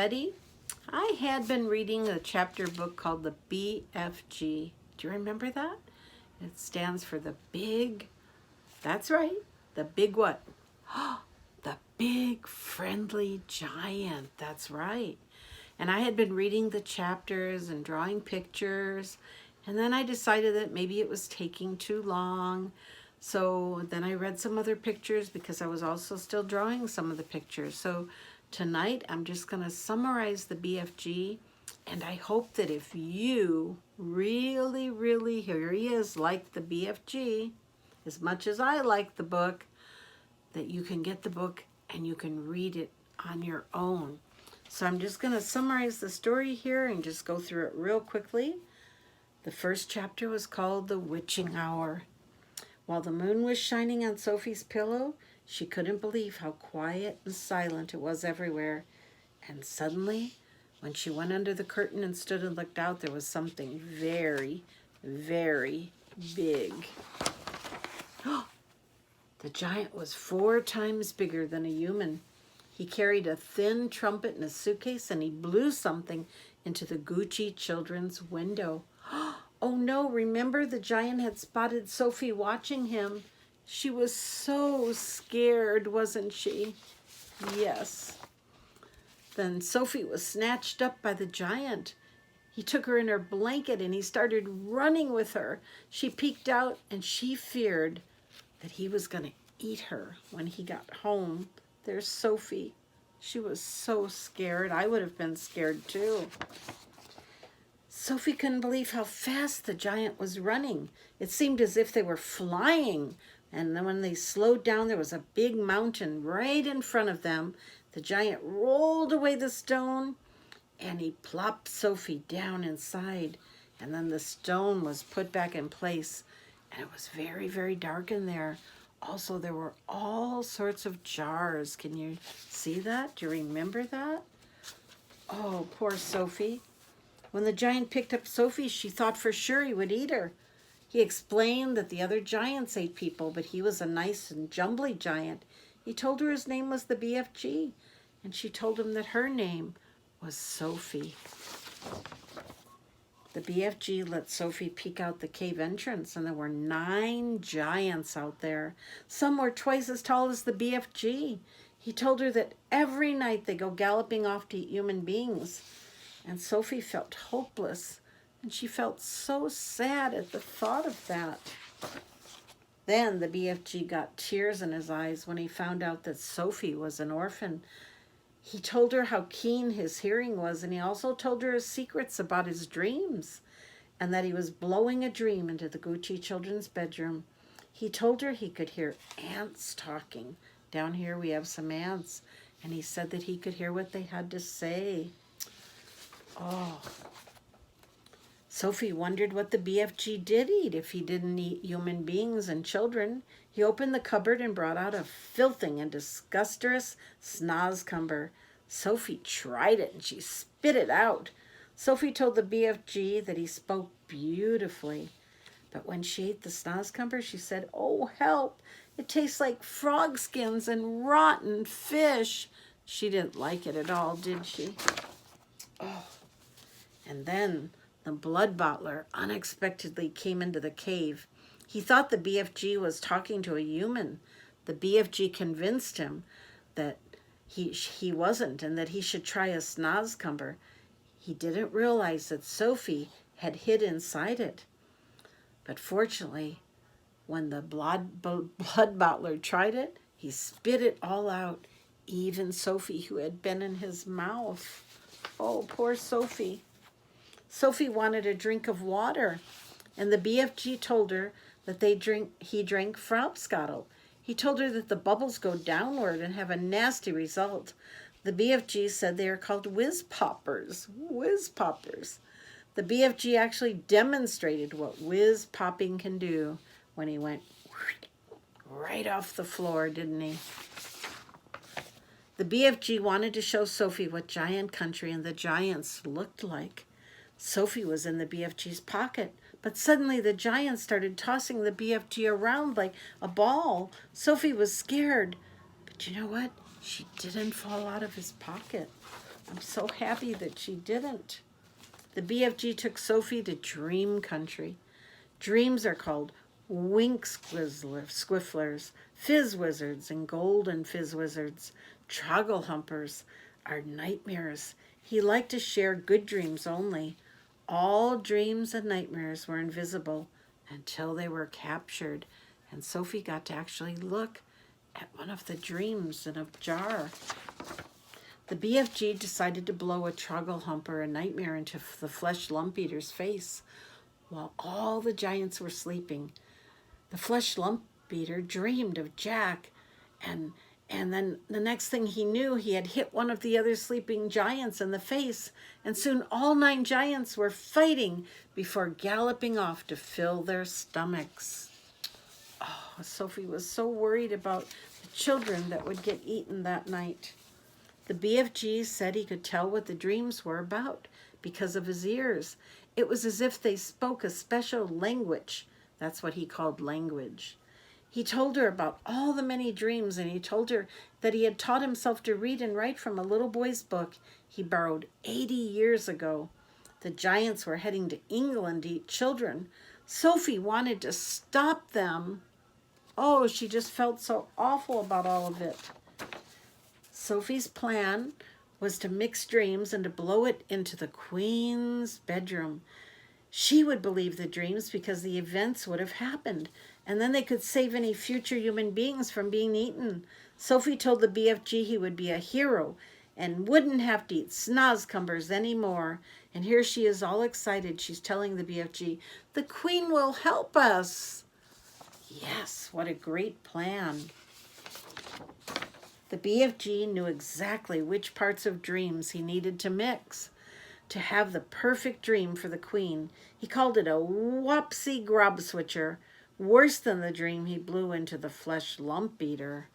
Betty. I had been reading a chapter book called the BFG. Do you remember that? It stands for the big, that's right, the big what? The big friendly giant, that's right. And I had been reading the chapters and drawing pictures, and then I decided that maybe it was taking too long. So then I read some other pictures because I was also still drawing some of the pictures. So tonight I'm just going to summarize the BFG, and I hope that if you really, here he is, like the BFG, as much as I like the book, that you can get the book and you can read it on your own. So I'm just going to summarize the story here and just go through it real quickly. The first chapter was called The Witching Hour. While the moon was shining on Sophie's pillow, she couldn't believe how quiet and silent it was everywhere. And suddenly, when she went under the curtain and stood and looked out, there was something very big. The giant was 4 times bigger than a human. He carried a thin trumpet in a suitcase, and he blew something into the Gucci children's window. Oh no, remember, the giant had spotted Sophie watching him. She was so scared, wasn't she? Yes. Then Sophie was snatched up by the giant. He took her in her blanket and he started running with her. She peeked out and she feared that he was going to eat her when he got home. There's Sophie. She was so scared. I would have been scared too. Sophie couldn't believe how fast the giant was running. It seemed as if they were flying. And then when they slowed down, there was a big mountain right in front of them. The giant rolled away the stone and he plopped Sophie down inside. And then the stone was put back in place. And it was very dark in there. Also, there were all sorts of jars. Can you see that? Do you remember that? Oh, poor Sophie. When the giant picked up Sophie, she thought for sure he would eat her. He explained that the other giants ate people, but he was a nice and jumbly giant. He told her his name was the BFG, and she told him that her name was Sophie. The BFG let Sophie peek out the cave entrance, and there were 9 giants out there. Some were twice as tall as the BFG. He told her that every night they go galloping off to eat human beings. And Sophie felt hopeless, and she felt so sad at the thought of that. Then the BFG got tears in his eyes when he found out that Sophie was an orphan. He told her how keen his hearing was, and he also told her his secrets about his dreams, and that he was blowing a dream into the Gucci children's bedroom. He told her he could hear ants talking. Down here we have some ants, and he said that he could hear what they had to say. Oh. Sophie wondered what the BFG did eat if he didn't eat human beings and children. He opened the cupboard and brought out a filthy and disgusting snozcumber. Sophie tried it and she spit it out. Sophie told the BFG that he spoke beautifully. But when she ate the snozcumber, she said, "Oh, help! It tastes like frog skins and rotten fish." She didn't like it at all, did she? Oh. And then the blood bottler unexpectedly came into the cave. He thought the BFG was talking to a human. The BFG convinced him that he wasn't and that he should try a snozcumber. He didn't realize that Sophie had hid inside it. But fortunately, when the blood bottler tried it, he spit it all out, even Sophie, who had been in his mouth. Oh, poor Sophie. Sophie wanted a drink of water, and the BFG told her that he drank Frapscottle. He told her that the bubbles go downward and have a nasty result. The BFG said they are called whiz poppers. Whiz poppers. The BFG actually demonstrated what whiz popping can do when he went right off the floor, didn't he? The BFG wanted to show Sophie what giant country and the giants looked like. Sophie was in the BFG's pocket, but suddenly the giant started tossing the BFG around like a ball. Sophie was scared, but you know what? She didn't fall out of his pocket. I'm so happy that she didn't. The BFG took Sophie to dream country. Dreams are called wink squifflers, fizz wizards, and golden fizz wizards. Troggle humpers are nightmares. He liked to share good dreams only. All dreams and nightmares were invisible until they were captured, and Sophie got to actually look at one of the dreams in a jar. The BFG decided to blow a troggle humper, a nightmare, into the flesh lump eater's face while all the giants were sleeping. The flesh lump eater dreamed of Jack, and then the next thing he knew, he had hit one of the other sleeping giants in the face, and soon all 9 giants were fighting before galloping off to fill their stomachs. Oh, Sophie was so worried about the children that would get eaten that night. The BFG said he could tell what the dreams were about because of his ears. It was as if they spoke a special language. That's what he called language. He told her about all the many dreams, and he told her that he had taught himself to read and write from a little boy's book he borrowed 80 years ago. The giants were heading to England to eat children. Sophie wanted to stop them. Oh, she just felt so awful about all of it. Sophie's plan was to mix dreams and to blow it into the Queen's bedroom. She would believe the dreams because the events would have happened, and then they could save any future human beings from being eaten. Sophie told the BFG he would be a hero and wouldn't have to eat snozcumbers anymore. And here she is all excited. She's telling the BFG, "The Queen will help us." Yes, what a great plan. The BFG knew exactly which parts of dreams he needed to mix to have the perfect dream for the Queen. He called it a whoopsie grub switcher, worse than the dream he blew into the flesh lump eater.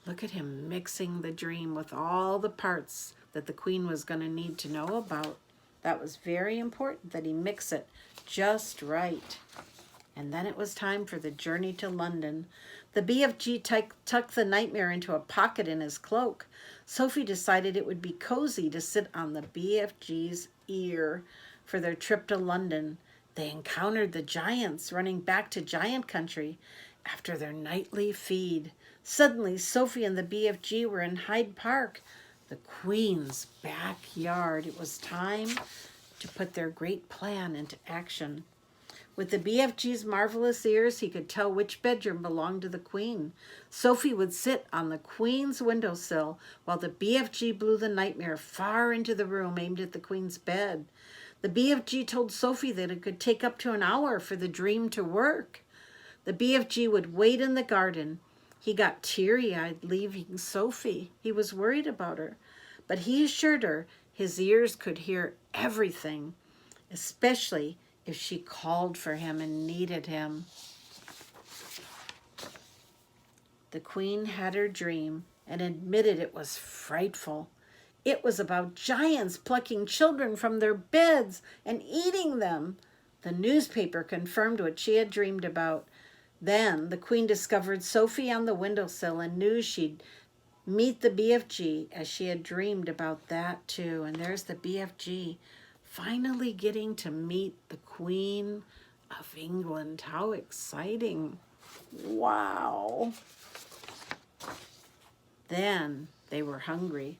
Look at him mixing the dream with all the parts that the Queen was going to need to know about. That was very important that he mix it just right. And then it was time for the journey to London. The BFG tucked the nightmare into a pocket in his cloak. Sophie decided it would be cozy to sit on the BFG's ear for their trip to London. They encountered the giants running back to giant country after their nightly feed. Suddenly, Sophie and the BFG were in Hyde Park, the Queen's backyard. It was time to put their great plan into action. With the BFG's marvelous ears, he could tell which bedroom belonged to the Queen. Sophie would sit on the Queen's windowsill while the BFG blew the nightmare far into the room aimed at the Queen's bed. The BFG told Sophie that it could take up to an hour for the dream to work. The BFG would wait in the garden. He got teary-eyed leaving Sophie. He was worried about her, but he assured her his ears could hear everything, especially if she called for him and needed him. The Queen had her dream and admitted it was frightful. It was about giants plucking children from their beds and eating them. The newspaper confirmed what she had dreamed about. Then the Queen discovered Sophie on the windowsill and knew she'd meet the BFG, as she had dreamed about that too. And there's the BFG finally getting to meet the Queen of England. How exciting. Wow. Then they were hungry.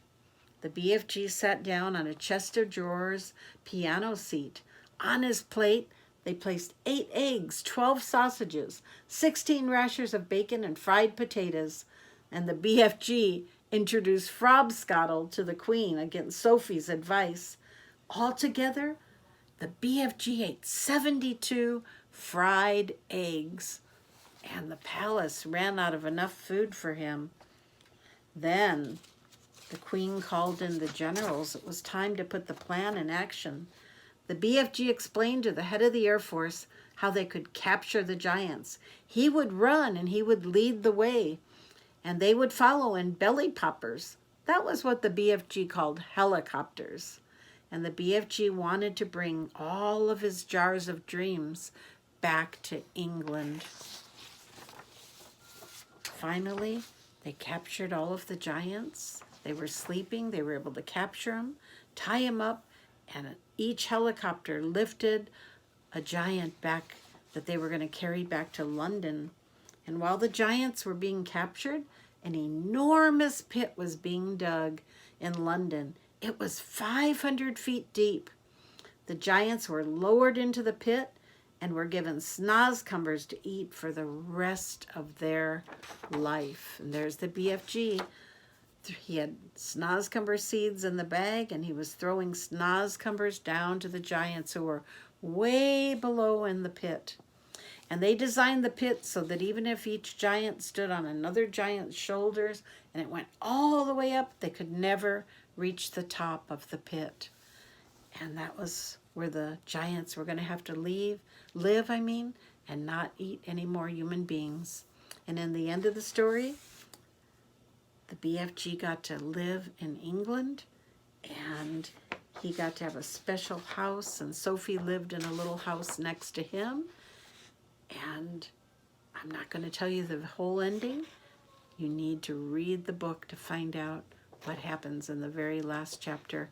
The BFG sat down on a chest of drawers piano seat. On his plate, they placed 8 eggs, 12 sausages, 16 rashers of bacon, and fried potatoes. And the BFG introduced Frobscottle to the Queen against Sophie's advice. Altogether, the BFG ate 72 fried eggs, and the palace ran out of enough food for him. Then the Queen called in the generals. It was time to put the plan in action. The BFG explained to the head of the Air Force how they could capture the giants. He would run and he would lead the way, and they would follow in belly poppers. That was what the BFG called helicopters. And the BFG wanted to bring all of his jars of dreams back to England. Finally, they captured all of the giants. They were sleeping. They were able to capture them. tie him up, and each helicopter lifted a giant back that they were going to carry back to London. And while the giants were being captured, an enormous pit was being dug in London. It was 500 feet deep. The giants were lowered into the pit and were given snozcumbers to eat for the rest of their life. And there's the BFG. He had snozcumber seeds in the bag, and he was throwing snozcumbers down to the giants who were way below in the pit. And they designed the pit so that even if each giant stood on another giant's shoulders and it went all the way up, they could never reach the top of the pit. And that was where the giants were going to have to live, and not eat any more human beings. And in the end of the story, the BFG got to live in England, and he got to have a special house, and Sophie lived in a little house next to him. And I'm not going to tell you the whole ending. You need to read the book to find out what happens in the very last chapter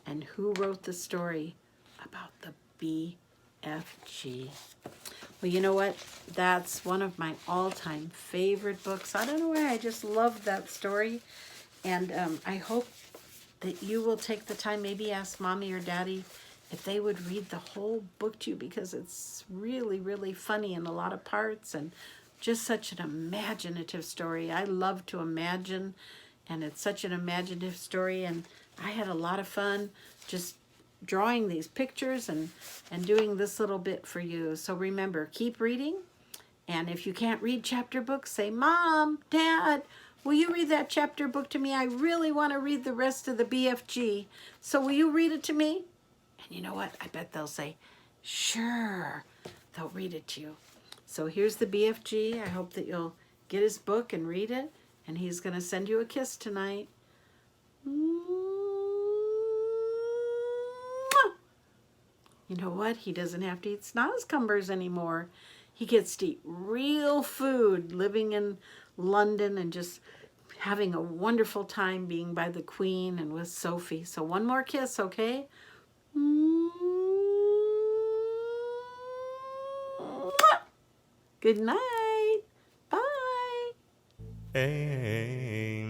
and who wrote the story about the BFG. Well, you know what? That's one of my all-time favorite books. I don't know why, I just love that story. And I hope that you will take the time, maybe ask Mommy or Daddy if they would read the whole book to you, because it's really, really funny in a lot of parts and just such an imaginative story. I love to imagine, and it's such an imaginative story, and I had a lot of fun just drawing these pictures and doing this little bit for you. So remember, keep reading, and if you can't read chapter books, say, Mom, Dad, will you read that chapter book to me? I really want to read the rest of the BFG, so will you read it to me? And you know what? I bet they'll say, sure. They'll read it to you. So here's the BFG. I hope that you'll get his book and read it. And he's going to send you a kiss tonight. You know what? He doesn't have to eat snozcumbers anymore. He gets to eat real food, living in London and just having a wonderful time being by the Queen and with Sophie. So one more kiss, okay? Good night. Bye. Hey.